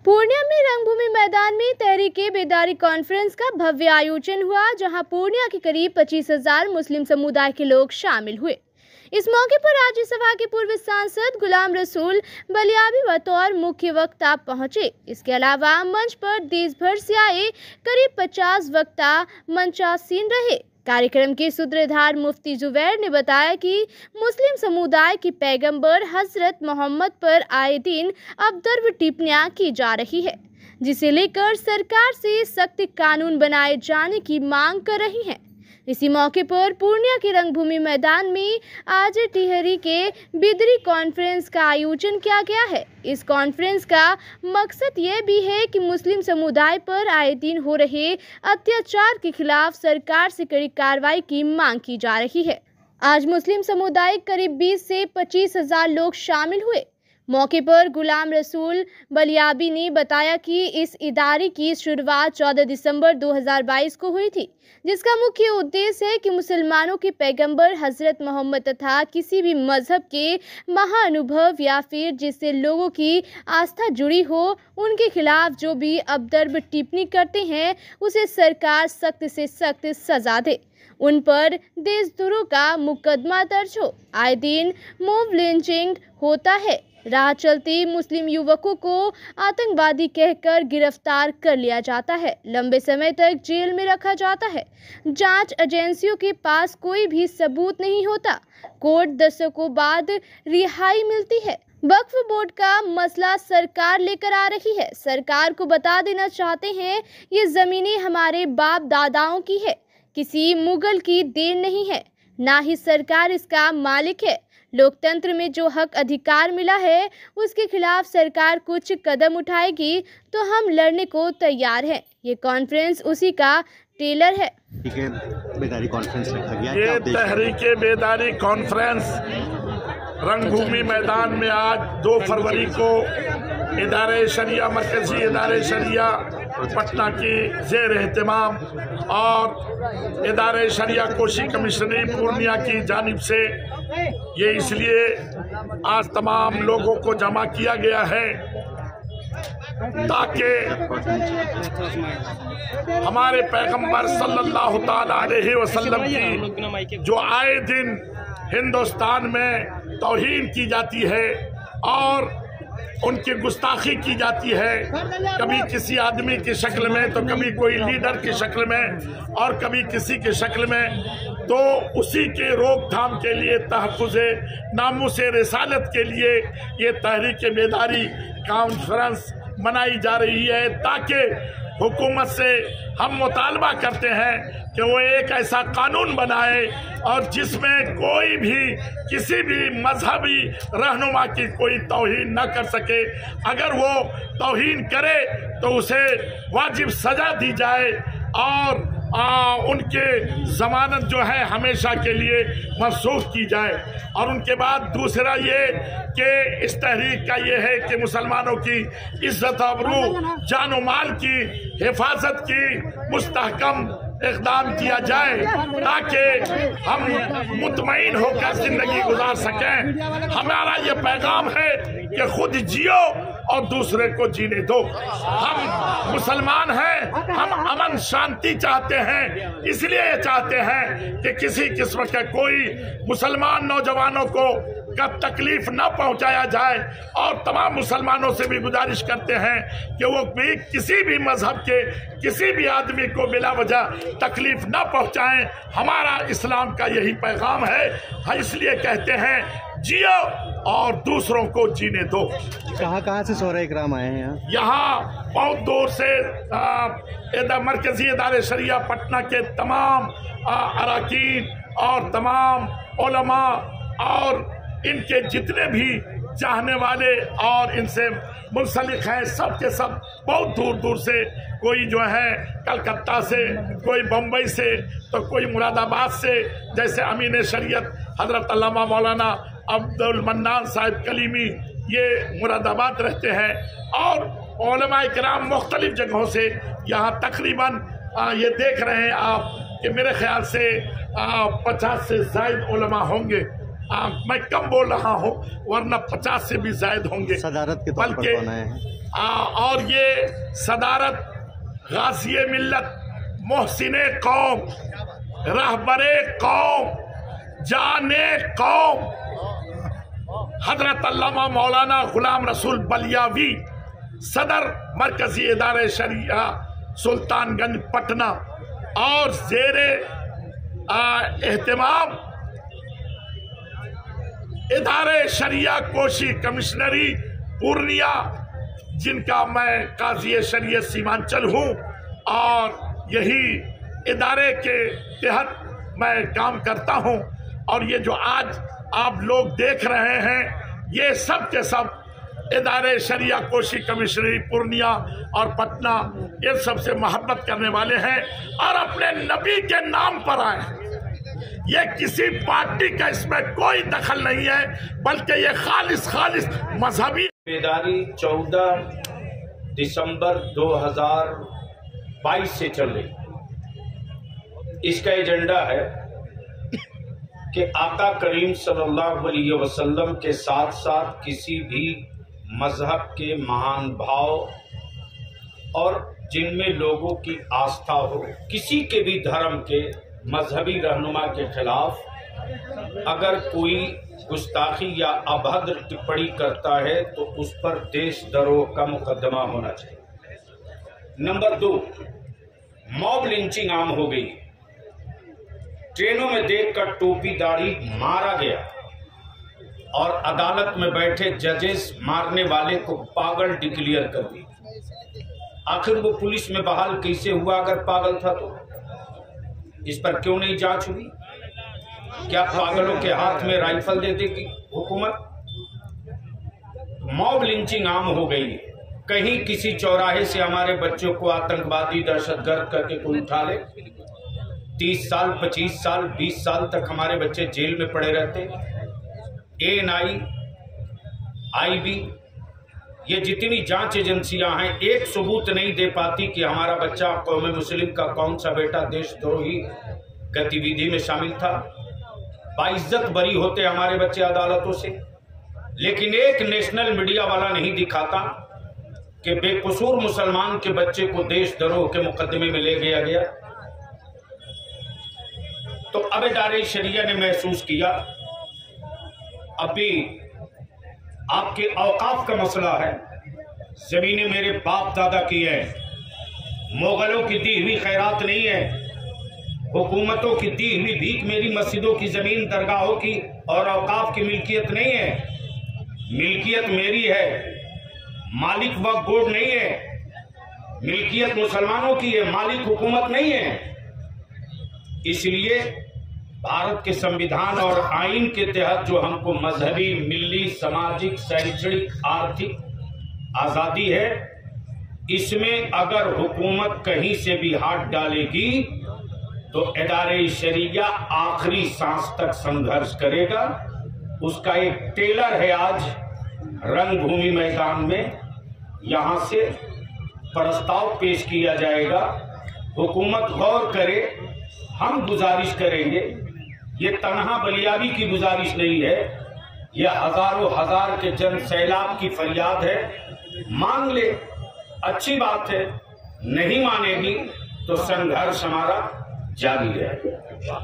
पूर्णिया में रंगभूमि मैदान में तहरीके बेदारी कॉन्फ्रेंस का भव्य आयोजन हुआ, जहां पूर्णिया के करीब 25,000 मुस्लिम समुदाय के लोग शामिल हुए। इस मौके पर राज्यसभा के पूर्व सांसद गुलाम रसूल बलियाबी बतौर मुख्य वक्ता पहुंचे। इसके अलावा मंच पर देश भर से आए करीब 50 वक्ता मंचासीन रहे। कार्यक्रम के सूत्रधार मुफ्ती जुबैर ने बताया कि मुस्लिम समुदाय के पैगंबर हजरत मोहम्मद पर आए दिन अपदर्व टिप्पणियां की जा रही है, जिसे लेकर सरकार से सख्त कानून बनाए जाने की मांग कर रही हैं। इसी मौके पर पूर्णिया के रंगभूमि मैदान में आज तहरीके बेदारी कॉन्फ्रेंस का आयोजन किया गया है। इस कॉन्फ्रेंस का मकसद ये भी है कि मुस्लिम समुदाय पर आए दिन हो रहे अत्याचार के खिलाफ सरकार से कड़ी कार्रवाई की मांग की जा रही है। आज मुस्लिम समुदाय करीब 20 से 25,000 लोग शामिल हुए। मौके पर गुलाम रसूल बलियाबी ने बताया कि इस इदारे की शुरुआत 14 दिसंबर 2022 को हुई थी, जिसका मुख्य उद्देश्य है कि मुसलमानों के पैगंबर हजरत मोहम्मद तथा किसी भी मजहब के महाअनुभव या फिर जिससे लोगों की आस्था जुड़ी हो, उनके खिलाफ जो भी अपदर्व टिप्पणी करते हैं उसे सरकार सख्त से सख्त सजा दे, उन पर देशद्रोह का मुकदमा दर्ज हो। आए दिन मॉब लिंचिंग होता है, राह चलते मुस्लिम युवकों को आतंकवादी कहकर गिरफ्तार कर लिया जाता है, लंबे समय तक जेल में रखा जाता है। जांच एजेंसियों के पास कोई भी सबूत नहीं होता। कोर्ट दशकों बाद रिहाई मिलती है। वक्फ बोर्ड का मसला सरकार लेकर आ रही है। सरकार को बता देना चाहते हैं ये जमीनें हमारे बाप दादाओं की है, किसी मुगल की देन नहीं है, ना ही सरकार इसका मालिक है। लोकतंत्र में जो हक अधिकार मिला है उसके खिलाफ सरकार कुछ कदम उठाएगी तो हम लड़ने को तैयार हैं। ये कॉन्फ्रेंस उसी का ट्रेलर है। बेदारी कॉन्फ्रेंस रखा गया। ये तहरीके बेदारी कॉन्फ्रेंस रंगभूमि मैदान में आज 2 फरवरी को इदारे शरिया मरकजी इदारे शरिया पटना की ज़ेर एहतमाम और इदारे शरिया कोशी कमिश्नरी पूर्णिया की जानिब से ये इसलिए आज तमाम लोगों को जमा किया गया है ताकि हमारे पैगंबर सल्लल्लाहु ताला अलैहि वसल्लम की जो आए दिन हिंदुस्तान में तौहीन की जाती है और उनकी गुस्ताखी की जाती है, कभी किसी आदमी की शक्ल में तो कभी कोई लीडर की शक्ल में और कभी किसी की शक्ल में, तो उसी के रोकथाम के लिए तहफ़्फ़ुज़े नामूसे रिसालत के लिए ये तहरीके बेदारी कॉन्फ्रेंस मनाई जा रही है, ताकि हुकूमत से हम मुतालबा करते हैं कि वो एक ऐसा कानून बनाए और जिसमें कोई भी किसी भी मजहबी रहनुमा की कोई तौहीन न कर सके। अगर वो तौहीन करे तो उसे वाजिब सजा दी जाए और उनके ज़मानत जो है हमेशा के लिए मनसूख की जाए। और उनके बाद दूसरा ये कि इस तहरीक का ये है कि मुसलमानों की इज्जत आबरू जान और माल की हिफाजत की मुस्तहकम इक़दाम किया जाए ताकि हम मुतमईन होकर ज़िंदगी गुजार सकें। हमारा ये पैगाम है कि खुद जियो और दूसरे को जीने दो। हम मुसलमान हैं, हम अमन शांति चाहते हैं, इसलिए चाहते हैं कि किसी किस्म के कोई मुसलमान नौजवानों को कब तकलीफ न पहुंचाया जाए। और तमाम मुसलमानों से भी गुजारिश करते हैं कि वो भी किसी भी मजहब के किसी भी आदमी को बिला वजह तकलीफ न पहुंचाएं। हमारा इस्लाम का यही पैगाम है, इसलिए कहते हैं जियो और दूसरों को जीने दो। कहाँ से शोहरा इकराम आए हैं यहाँ बहुत दूर से मरकजी इदारे शरिया पटना के तमाम अराकीन और तमाम उलमा और इनके जितने भी चाहने वाले और इनसे मुंसलिक हैं, सब के सब बहुत दूर दूर से, कोई जो है कलकत्ता से, कोई बम्बई से, तो कोई मुरादाबाद से, जैसे अमीन शरीयत हजरत अल्लामा मौलाना अब्दुल मन्नान साहिब कलीमी ये मुरादाबाद रहते हैं और उलमा इकराम मुख्तलिफ जगहों से यहाँ तकरीबन ये देख रहे हैं आप कि मेरे ख्याल से 50 से ज़ायद उलमा होंगे। मैं कम बोल रहा हूँ वरना 50 से भी ज़ायद होंगे। सदारत के तौर पर कौन आए हैं? और ये सदारत गाज़ी मिल्लत, मोहसिने कौम, रहबरे कौम, जाने कौम हजरत अल्लामा मौलाना गुलाम रसूल बलियावी, सदर मरकजी इदारे शरिया सुल्तानगंज पटना और ज़ेरे एहतमाम इदारे शरिया कोशी कमिश्नरी पूर्णिया, जिनका मैं काजी शरीयत सीमांचल हूँ और यही इदारे के तहत मैं काम करता हूँ। और ये जो आज आप लोग देख रहे हैं, ये सब के सब इदारे शरिया कोशी कमिश्नरी पूर्णिया और पटना, ये सबसे मोहब्बत करने वाले हैं और अपने नबी के नाम पर आए हैं। ये किसी पार्टी का इसमें कोई दखल नहीं है, बल्कि ये खालिस मजहबी बेदारी 14 दिसंबर 2022 से चल रही। इसका एजेंडा है कि आका करीम सल्लल्लाहु अलैहि वसल्लम के साथ साथ किसी भी मजहब के महान भाव और जिनमें लोगों की आस्था हो, किसी के भी धर्म के मजहबी रहनुमा के खिलाफ अगर कोई गुस्ताखी या अभद्र टिप्पणी करता है तो उस पर देशद्रोह का मुकदमा होना चाहिए। नंबर 2, मॉब लिंचिंग आम हो गई। ट्रेनों में देखकर टोपी दाढ़ी मारा गया और अदालत में बैठे जजेस मारने वाले को पागल डिक्लेयर कर दी। आखिर वो पुलिस में बहाल कैसे हुआ अगर पागल था तो? इस पर क्यों नहीं जांच हुई? क्या पागलों के हाथ में राइफल दे देगी हुकूमत? मॉब लिंचिंग आम हो गई। कहीं किसी चौराहे से हमारे बच्चों को आतंकवादी दहशतगर्द करके कोई उठा ले, 30 साल 25 साल 20 साल तक हमारे बच्चे जेल में पड़े रहते। ANI, IB, ये जितनी जांच एजेंसियां हैं, एक सबूत नहीं दे पाती कि हमारा बच्चा कौम मुस्लिम का कौन सा बेटा देशद्रोही गतिविधि में शामिल था। बाइज्जत बरी होते हमारे बच्चे अदालतों से, लेकिन एक नेशनल मीडिया वाला नहीं दिखाता कि बेकसूर मुसलमान के बच्चे को देशद्रोह के मुकदमे में ले गया। तो अब इदारे शरिया ने महसूस किया अभी आपके औकाफ का मसला है, जमीनें मेरे बाप दादा की है, मुगलों की दी हुई खैरात नहीं है, हुकूमतों की दी हुई भीख मेरी मस्जिदों की जमीन दरगाहों की और औकाफ की मिल्कियत नहीं है। मिल्कियत मेरी है, मालिक वक्फ बोर्ड नहीं है। मिल्कियत मुसलमानों की है, मालिक हुकूमत नहीं है। इसलिए भारत के संविधान और आइन के तहत जो हमको मजहबी, मिली, सामाजिक, शैक्षणिक, आर्थिक आजादी है, इसमें अगर हुकूमत कहीं से भी हाथ डालेगी तो इदारे शरिया आखिरी सांस तक संघर्ष करेगा। उसका एक टेलर है आज रंगभूमि मैदान में, यहां से प्रस्ताव पेश किया जाएगा। हुकूमत गौर करे, हम गुजारिश करेंगे, ये तनहा बलियावी की गुजारिश नहीं है, यह हजारों हजार के जन सैलाब की फरियाद है। मान ले, अच्छी बात है, नहीं मानेगी तो संघर्ष हमारा जारी रहेगा।